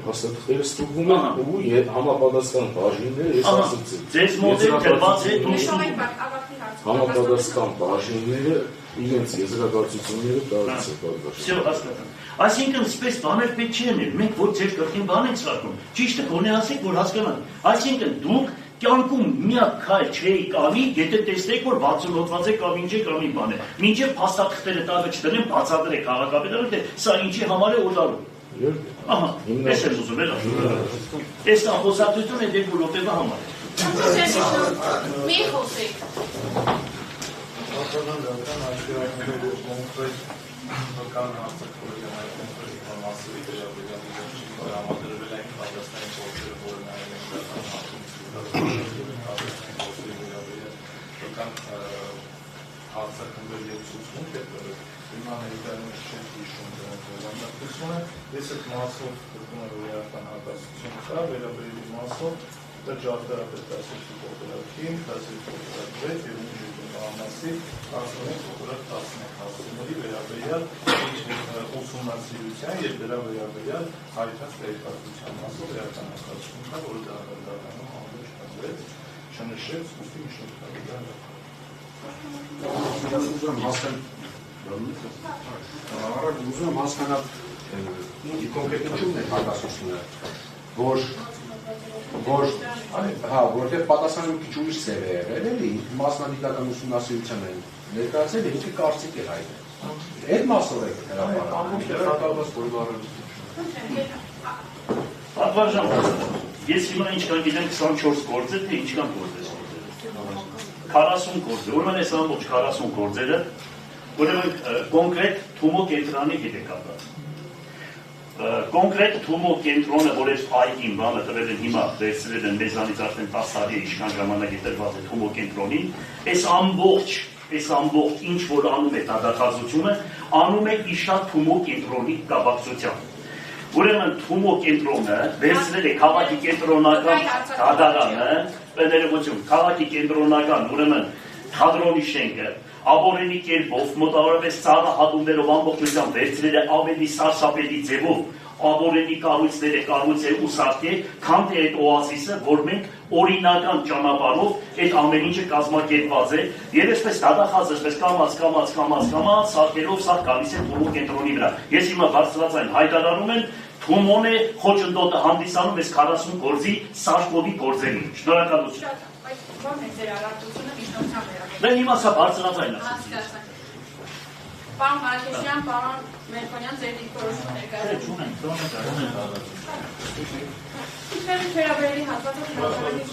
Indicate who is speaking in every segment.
Speaker 1: Հաստատքները ստուգվում են ու համապատասխան բաժինները ես ասացի։
Speaker 2: Ձեզ մոտ է դրված է
Speaker 1: համապատասխան բաժինները իրենց եզրակացությունները տալիս է պատվաշ։
Speaker 2: Всё հասկացա։ Այսինքն սպես բաներ պետք չի լինի, մենք ոչ ձեր կրկին բան ենք սարքում։ Ճիշտը գոնե ասեք, որ հասկանանք։ Այսինքն դուք կյանքում միակ քայլ չէիք անի, եթե տեսնեք, որ 60 հոդված է կամ ինչ է կամ ինչ բան է։ Մինչև փաստաթղթերը տալը չդնեն, բացատրեք քաղաքապետարանը, թե սա ինչի համար է օժալու։ Ահա, ես եմ ուզում էլ այս ամբողջատությունը 2 րոպեվա համար է։
Speaker 3: Մի խոսեք։
Speaker 4: Հարցակնվել և ցուցում կետորը, հիմա ներկայանում չեն հիշում դրանք վերանդակությունը, ես այդ մասով կրկում եմ վերական հակասություն կա, վերաբերելի մասով դա ջարդարապետասիքի կողորակին, տասիք կողորակ 6 և ուժիկում ամասի 11 կողորակ 11 հասցումների վերաբերյալ ուսումնասիրության և դրա վերաբերյալ հայտնած տեղեկատվության մասով վերական հակասություն կա, որը դատարանում ամբողջ կազմեց, չնշեց, ուստի միջնորդकारी դա
Speaker 5: ուզում եմ հասկանալ կոնկրետությունն է հակասությունը, որտեղ պատասխանը քիչ ուրիշ ձև է եղել, էլի մասնագիտական ուսումնասիրության են ներկայացել, ինքը կարծիք է հայտնել։ Այդ մասով եք
Speaker 2: հրապարակել։ Ես հիմա ինչքան գիտեմ 24 գործ է, թե ինչքան գործ է։ 40 գործ է, ուրեմն այս ամբողջ 40 գործերը, ուրեմն կոնկրետ Թումո կենտրոնի հետ է կապված։ Կոնկրետ Թումո կենտրոնը, որ այս այգին բանը տվել են հիմա, վերցրել են մեզանից արդեն 10 տարի ինչքան ժամանակ է տրված է Թումո կենտրոնին, այս ամբողջ ինչ որ անում է դատախազությունը, անում է իշա Թումո կենտրոնի կապակցությամբ։ Ուրեմն Թումո կենտրոնը վերցրել է քաղաքի կենտրոնական դատարանը, ներողություն, քաղաքի կենտրոնական, ուրեմն թատրոնի շենքը, աբորենի կերպով, մոտավորապես ծառը հատումներով ամբողջությամբ վերցրել է ավելի սարսափելի ձևով աբորենի կառույցները կառույցել ու սարքել, քան թե այդ օազիսը, որ մենք օրինական ճանապարհով այդ ամեն ինչը կազմակերպված է, եւ այսպես դատախազ, այսպես կամած սարքելով սա գալիս է Թումո կենտրոնի վրա։ Ես հիմա բարձրացան հայտարարում եմ Թումոն է խոչընդոտը հանդիսանում այս 40 գործի սարքովի գործերին։ Շնորհակալություն։
Speaker 3: Ո՞րն է ձեր առարկությունը միջնորդության վերաբերյալ։
Speaker 2: Դե հիմա սա բարձրացան է։
Speaker 3: Պարոն Մարաքեշյան, պարոն Մերկոնյան, ձեր դիրքորոշումը ներկայացնում եք։ Ինչպես վերաբերելի հատվածը հրապարակի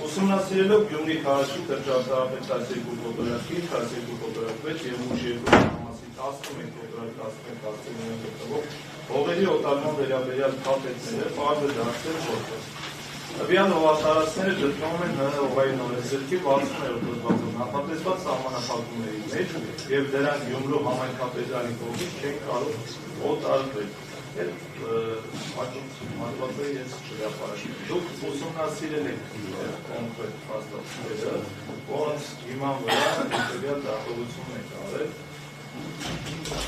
Speaker 4: ուսումնասիրելով Գյումրի քաղաքի կրճատարապետ 12 կոտորակի, 12 կոտորակ 6 և ուժ 2 համասի 11 կոտորակ 11 կոտորակ հողերի օտարման վերաբերյալ փաթեթները պարզ է դարձել որպես Վյան հողատարածքները գտնվում են հողային օրենսգրքի 60-րդ հոդվածով նախատեսված սահմանափակումների մեջ և դրանք Գյումրու համայնքապետարանի կողմից չեն կարող օտարվել։ Այդ հատվածը ես չհրապարակեմ։ Դուք ուսումնասիրել եք կոնկրետ փաստաթղթերը, որոնց հիման վրա հետևյալ դատողություն եք արել։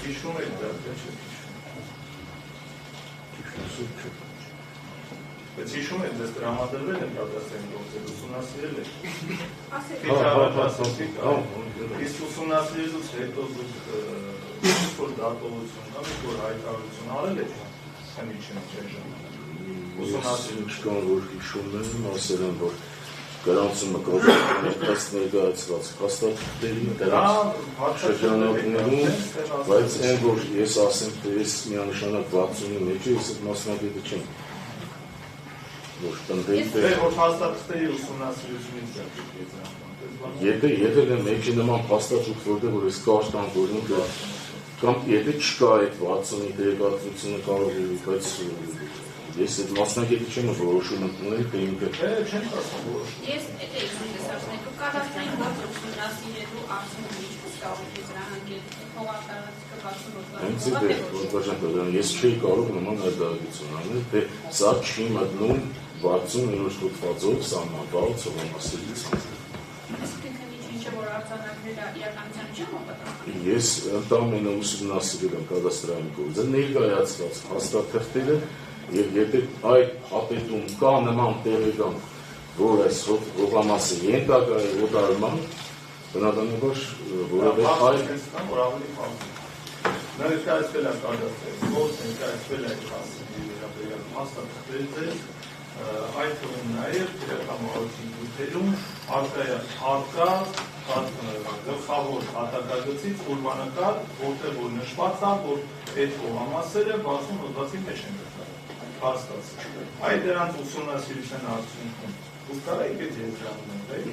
Speaker 4: Հիշում եք դա, թե չեք հիշում։ Բայց հիշում եք, դες տրամադրվել են պատասխան գործեր, ուսումնասիրել եք։ Իսկ ուսումնասիրելուց հետո դուք որ դատողություն կամ որ հայտարարություն արել եք, քանի չեմ
Speaker 1: ուսումնասիրել չկան, որ հիշում են, ասել են, որ գրանցումը կողմից ներկայացված փաստաթղթերի դրանց շրջանակներում, բայց այն, որ ես ասեմ, թե ես միանշանակ 60-ի մեջ ես այդ մասնագետը չեմ։
Speaker 4: Որ փաստաթղթերի ուսումնասիրությունից
Speaker 1: եկել են մեկի նման փաստաթուղթ, որտեղ որ ես կարճ տանք, որ ինքը կամ եթե չկա այդ 60-ի տեղեկատվությունը կարող է, բայց ես այդ մասնագետը չեմ որոշում ընդունել, թե ինքը
Speaker 4: չեմ ասում որոշում։
Speaker 3: Ես այդ էի ասում, դու կադաստրային գործ ուսումնասիրելու արդյունքում ինչպես կարող եք դրա հանգել
Speaker 1: հողատարածքը ես չէի կարող նման հայտարարություն անել, թե սա չի մտնում 60-րդ հոդվածով սահմանված հողամասերից։
Speaker 3: Այսինքն ինչը որ արձանագրել ծրագրերը իրականության չեն մոտակայքում։
Speaker 1: Ես ընդամենը ուսումնասիրել եմ կադաստրային գործը, ներկայացված հաստատթղթերը, եւ եթե այդ հապետում կա նման տեղեկանք, որ այս հողամասը ենթակա է օտարման, բնականաբար որևէ այլ
Speaker 4: որ ավելի բարձր։ Ներկայացվել է կադաստրային գործ, ներկայացվել է վերաբերյալ հաստատթղթերը, այդ թվում նաև քրեական գույներում արկա գլխավոր հատակագծից ուրբանակար, որտեղ որ նշված է, որ այդ հողամասերը 60 հոդվածի մեջ են հաստատված։ Այդ դրանց ուսումնասիրության արդյունքում դուք կարող եք այդ եզրահանգել